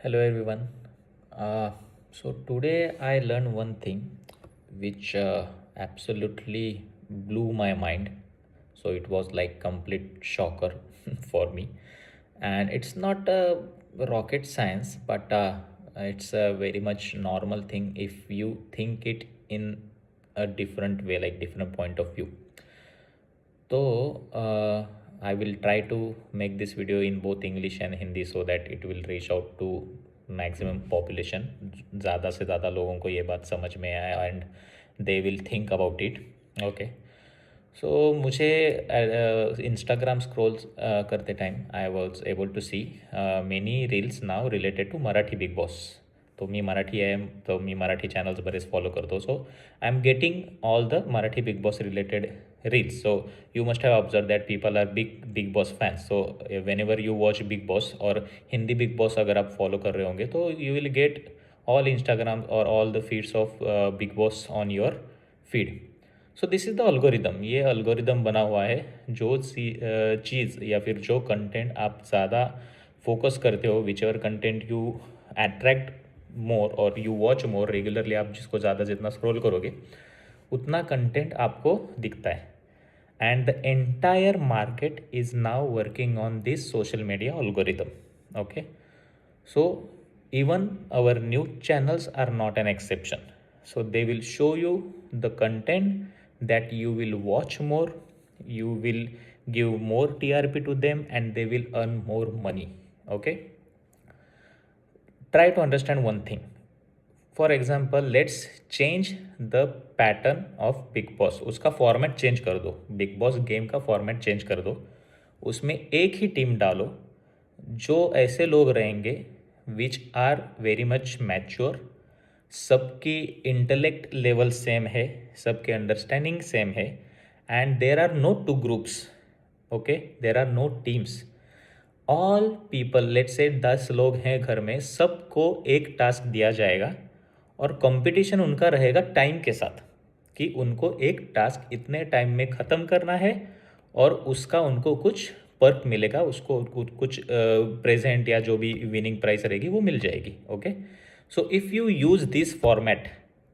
Hello everyone. So today I learned one thing which absolutely blew my mind. So it was like complete shocker for me, and it's not rocket science, but it's a very much normal thing if you think it in a different way, like different point of view. So, I will try to make this video in both English and Hindi so that it will reach out to maximum population. ज़्यादा से ज़्यादा लोगों को ये बात समझ में आए and they will think about it. Okay. So मुझे Instagram scrolls करते time I was able to see many reels now related to Marathi Big Boss. तो मी मराठी आहे तर मी मराठी चॅनल्स बरेच फॉलो करतो. So I am getting all the Marathi Bigg Boss related reels. So you must have observe that people are Bigg Boss fans. So whenever you watch Bigg Boss or Hindi big boss अगर आप follow कर रहे होंगे तो you will get all Instagram और all the feeds of Bigg Boss on your feed. So this is the algorithm. ये algorithm बना हुआ है जो चीज़ या फिर जो कंटेंट आप ज़्यादा फोकस करते हो, which ever content you attract more और यू वॉच मोर रेगुलरली, आप जिसको ज़्यादा जितना स्क्रॉल करोगे उतना कंटेंट आपको दिखता है. And the entire market is now working on this social media algorithm. Okay, so even our news channels are not an exception. So they will show you the content that you will watch more, you will give more TRP to them, and they will earn more money. Okay, try to understand one thing. For example let's change the pattern of Bigg boss. उसका format change कर दो, big boss game का format change कर दो. उसमें एक ही team डालो जो ऐसे लोग रहेंगे which are very much mature, सबकी इंटेलेक्ट लेवल सेम है, सबके अंडरस्टैंडिंग सेम है, and there are no two groups. Okay, there are no teams. All people, let say 10 लोग हैं घर में, सबको एक टास्क दिया जाएगा और कंपटीशन उनका रहेगा टाइम के साथ कि उनको एक टास्क इतने टाइम में ख़त्म करना है और उसका उनको कुछ पर्क मिलेगा, उसको कुछ प्रेजेंट या जो भी विनिंग प्राइस रहेगी वो मिल जाएगी. Okay, so if you use this format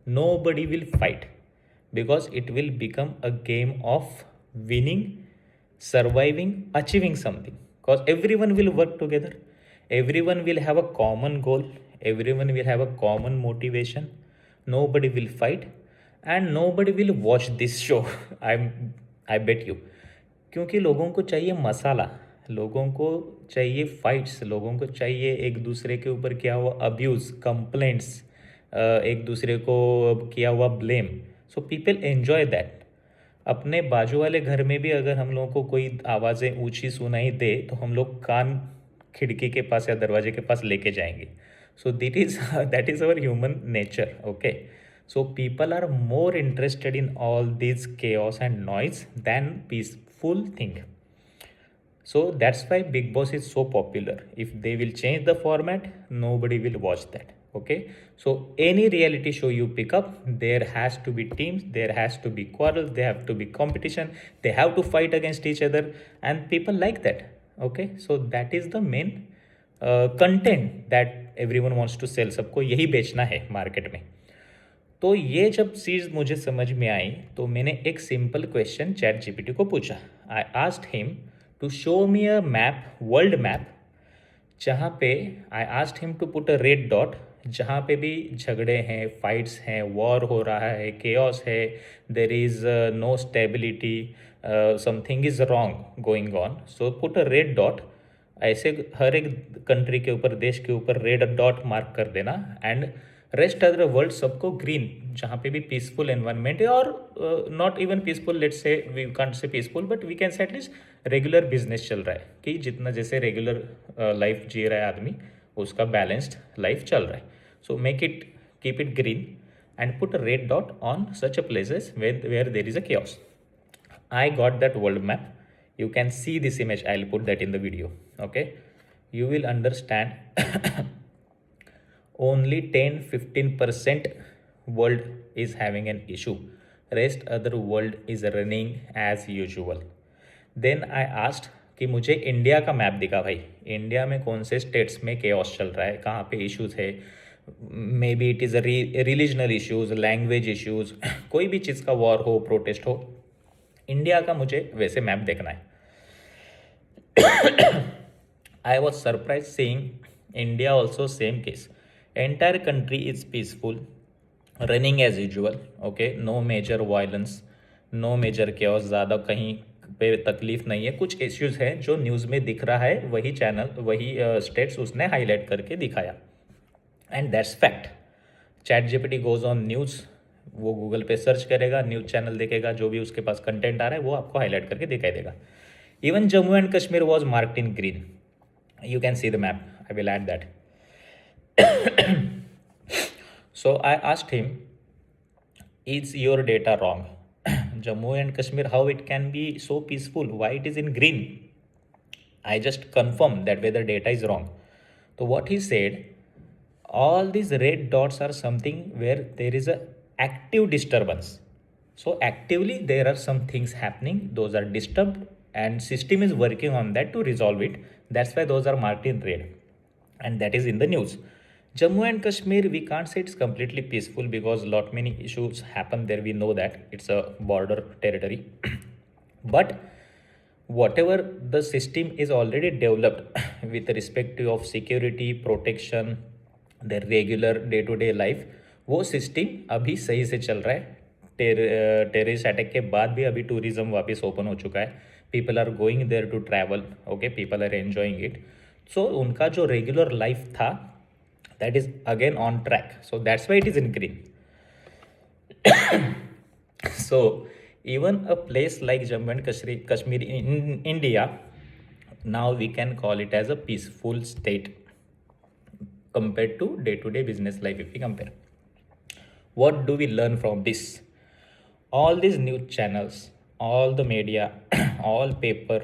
nobody will fight because it will become a game of winning, surviving, achieving something, because everyone will work together, everyone will have a common goal, everyone will have a common motivation, nobody will fight and nobody will watch this show. I bet you. क्योंकि लोगों को चाहिए मसाला, लोगों को चाहिए fights, लोगों को चाहिए एक दूसरे के ऊपर किया हुआ अब्यूज़, कंप्लेंट्स, एक दूसरे को किया हुआ blame. So people enjoy that. अपने बाजू वाले घर में भी अगर हम लोगों को कोई आवाज़ें ऊंची सुनाई दे तो हम लोग कान खिड़की के पास या दरवाजे के पास लेके जाएंगे. So that is our human nature. Okay, so people are more interested in all these chaos and noise than peaceful thing. So that's why Big Boss is so popular. If they will change the format, nobody will watch that. Okay, so any reality show you pick up, there has to be teams, there has to be quarrels, there have to be competition, they have to fight against each other, and people like that. Okay, so that is the main content that everyone wants to sell. सबको यही बेचना है market में. तो ये जब चीज़ मुझे समझ में आई तो मैंने एक सिंपल क्वेश्चन चैट जीपीटी को पूछा. I asked him to show me a map, world map, जहाँ पे I asked him to put a red dot जहाँ पे भी झगड़े हैं, फाइट्स हैं, वॉर हो रहा है, केओस है, there is no stability, something is wrong going on, so put a red dot. ऐसे हर एक कंट्री के ऊपर, देश के ऊपर रेड डॉट मार्क कर देना, एंड रेस्ट अदर वर्ल्ड सबको ग्रीन, जहाँ पे भी पीसफुल एनवायरनमेंट है, और not even peaceful, let's say we can't say peaceful but we can say at least regular business चल रहा है, कि जितना जैसे रेगुलर लाइफ जी रहा है आदमी उसका बैलेंस्ड लाइफ चल रहा है. So make it, keep it green and put a red dot on such a places where there is a chaos. I got that world map. You can see this image. I'll put that in the video. Okay. You will understand only 10-15% world is having an issue. Rest other world is running as usual. Then I asked कि मुझे India का map दिखा भाई, India में कौन से states में chaos चल रहा है, कहाँ पे इश्यूज है, maybe it is a religional issues, language issues, कोई भी चीज़ का वॉर हो, प्रोटेस्ट हो, इंडिया का मुझे वैसे मैप देखना है। I was surprised seeing India also same case. Entire country is peaceful, running as usual. Okay, no major violence, no major chaos. ज़्यादा कहीं पे तकलीफ नहीं है। कुछ इश्यूज हैं जो न्यूज़ में दिख रहा है, वही चैनल, वही स्टेट्स उसने हाईलाइट करके दिखाया, and that's fact. Chat GPT goes on news, वो गूगल पे सर्च करेगा, न्यूज़ चैनल देखेगा, जो भी उसके पास कंटेंट आ रहा है वो आपको हाईलाइट करके दिखाई देगा। Even Jammu and Kashmir was marked in green, you can see the map, I will add that. So I asked him, is your data wrong? Jammu and Kashmir, how it can be so peaceful, why it is in green? I just confirmed that whether data is wrong. So what he said, all these red dots are something where there is a active disturbance. So actively there are some things happening, those are disturbed, and system is working on that to resolve it. That's why those are marked in red, and that is in the news. Jammu and Kashmir, we can't say it's completely peaceful because lot many issues happen there, we know that it's a border territory. But whatever the system is already developed with respect to of security protection, their regular day to day life, वो system अभी सही से चल रहा है। Terrorist attack के बाद भी अभी टूरिज्म वापस ओपन हो चुका है, people are going there to travel, okay, people are enjoying it. So उनका जो रेगुलर लाइफ था that is again on track, so that's why it is in green. So even a place like Jammu and Kashmir in India, now we can call it as a peaceful state compared to day-to-day business life. If we compare, what do we learn from this? All these news channels, all the media, all paper,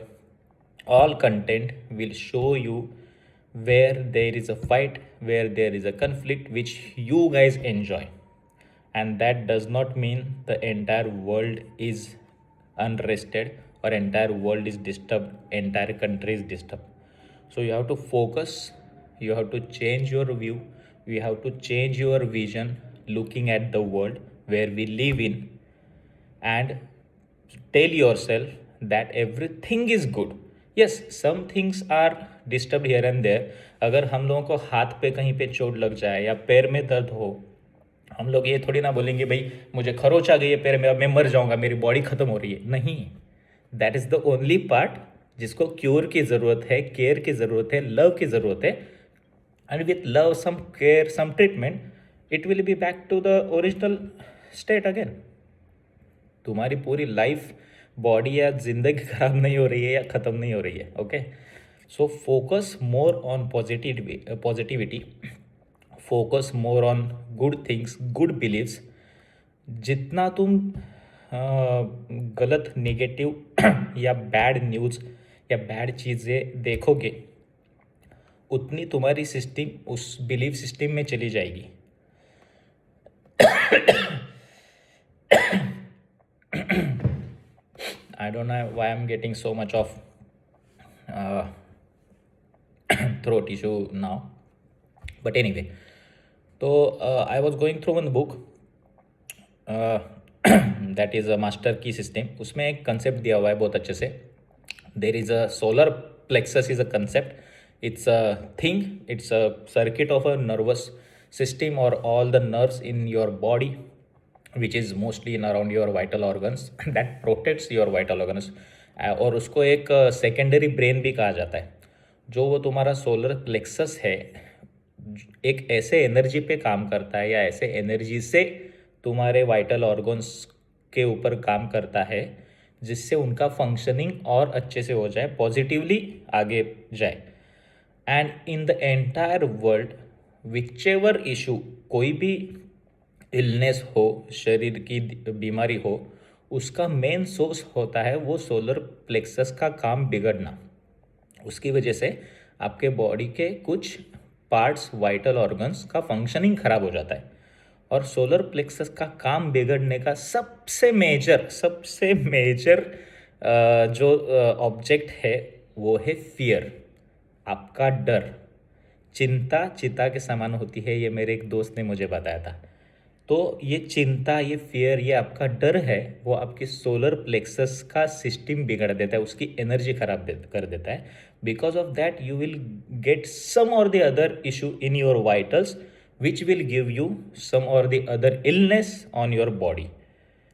all content will show you where there is a fight, where there is a conflict which you guys enjoy, and that does not mean the entire world is unrested or entire world is disturbed, entire country is disturbed. So you have to focus, you have to change your view, you have to change your vision looking at the world where we live in, and tell yourself that everything is good. Yes, some things are disturbed here and there. अगर हम लोगों को हाथ पे कहीं पे चोट लग जाए या पैर में दर्द हो, हम लोग ये थोड़ी ना बोलेंगे भाई मुझे खरोच आ गई है पैर में, अब मैं मर जाऊंगा, मेरी बॉडी खत्म हो रही है। नहीं, that is the only part जिसको क्योर की ज़रूरत है, केयर की ज़रूरत है, लव की ज़रूरत है, and with love, some care, some treatment, it will be back to the original state again. तुम्हारी पूरी लाइफ, बॉडी या जिंदगी खराब नहीं हो रही है या ख़त्म नहीं हो रही है, okay. So focus more on positivity, focus more on good things, good believes. जितना तुम गलत, नेगेटिव या बैड न्यूज़ या बैड चीज़ें देखोगे, उतनी तुम्हारी सिस्टम उस बिलीफ सिस्टम में चली जाएगी। I don't know why I'm getting so much of throat issue now, but anyway, so I was going through one book that is a master key system. उसमें एक concept दिया हुआ है बहुत अच्छे से. There is a solar plexus is a concept. It's a thing. It's a circuit of a nervous system or all the nerves in your body, which is mostly in around your vital organs that protects your vital organs. और उसको एक secondary brain भी कहा जाता है. जो वो तुम्हारा सोलर प्लेक्सस है, एक ऐसे एनर्जी पे काम करता है या ऐसे एनर्जी से तुम्हारे वाइटल ऑर्गन्स के ऊपर काम करता है, जिससे उनका फंक्शनिंग और अच्छे से हो जाए, पॉजिटिवली आगे जाए. And in the entire world, which ever issue, कोई भी इलनेस हो, शरीर की बीमारी हो, उसका मेन सोर्स होता है वो सोलर प्लेक्सस का काम बिगड़ना. उसकी वजह से आपके बॉडी के कुछ पार्ट्स, वाइटल ऑर्गन्स का फंक्शनिंग खराब हो जाता है. और सोलर प्लेक्सस का काम बिगड़ने का सबसे मेजर जो ऑब्जेक्ट है वो है फियर, आपका डर। चिंता चिता के समान होती है, ये मेरे एक दोस्त ने मुझे बताया था। तो ये चिंता, ये फियर, ये आपका डर है, वो आपकी सोलर प्लेक्सस का सिस्टम बिगाड़ देता है, उसकी एनर्जी खराब कर देता है। Because of that you will get some or the other issue in your vitals which will give you some or the other illness on your body.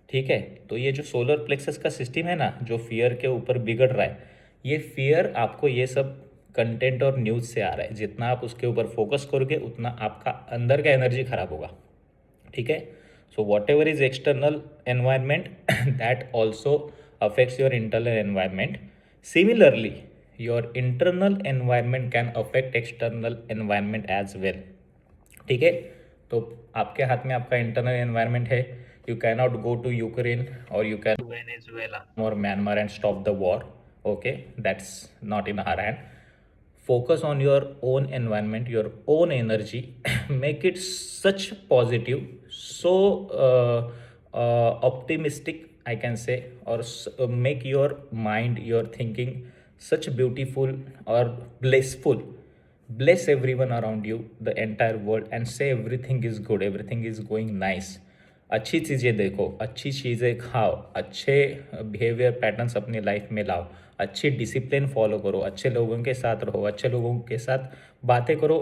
ठीक है, तो ये जो सोलर प्लेक्सस का सिस्टम है ना, जो फियर के ऊपर बिगड़ रहा है, ये फियर आपको ये सब कंटेंट और न्यूज़ से आ रहा है। जितना आप उसके ऊपर फोकस करोगे उतना आपका अंदर का एनर्जी खराब होगा। ठीक है, so whatever is external environment that also affects your internal environment. Similarly your internal environment can affect external environment as well. ठीक है, तो आपके हाथ में आपका इंटरनल एनवायरनमेंट है। You cannot go to Ukraine और यू कैन वेनेजुएला और Myanmar and stop the war. Okay, that's not in our hand. Focus on your own environment, your own energy. Make it such positive, so optimistic, I can say, or make your mind, your thinking such beautiful or blissful. Bless everyone around you, the entire world, and say everything is good, everything is going nice. अच्छी चीज़ें देखो, अच्छी चीज़ें खाओ, अच्छे behaviour patterns अपनी life में लाओ, अच्छी डिसिप्लिन फॉलो करो, अच्छे लोगों के साथ रहो, अच्छे लोगों के साथ बातें करो,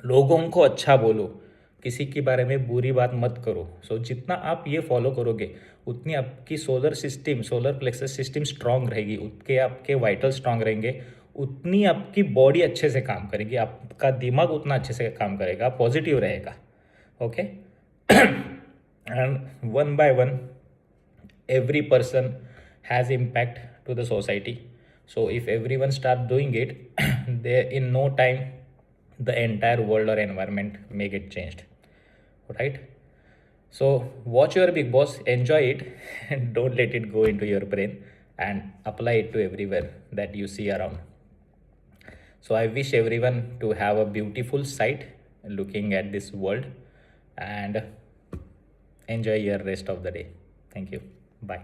लोगों को अच्छा बोलो, किसी के बारे में बुरी बात मत करो। सो जितना आप ये फॉलो करोगे उतनी आपकी solar system, solar plexus system strong रहेगी, उतने आपके वाइटल स्ट्रांग रहेंगे, उतनी आपकी बॉडी अच्छे से काम करेगी, आपका दिमाग उतना अच्छे से काम करेगा, पॉजिटिव रहेगा। Okay and one by one every person has impact to the society. So if everyone start doing it they in no time the entire world or environment may get changed, right? So watch your Big Boss, enjoy it and don't let it go into your brain, and apply it to everywhere that you see around. So I wish everyone to have a beautiful sight looking at this world, and enjoy your rest of the day. Thank you. Bye.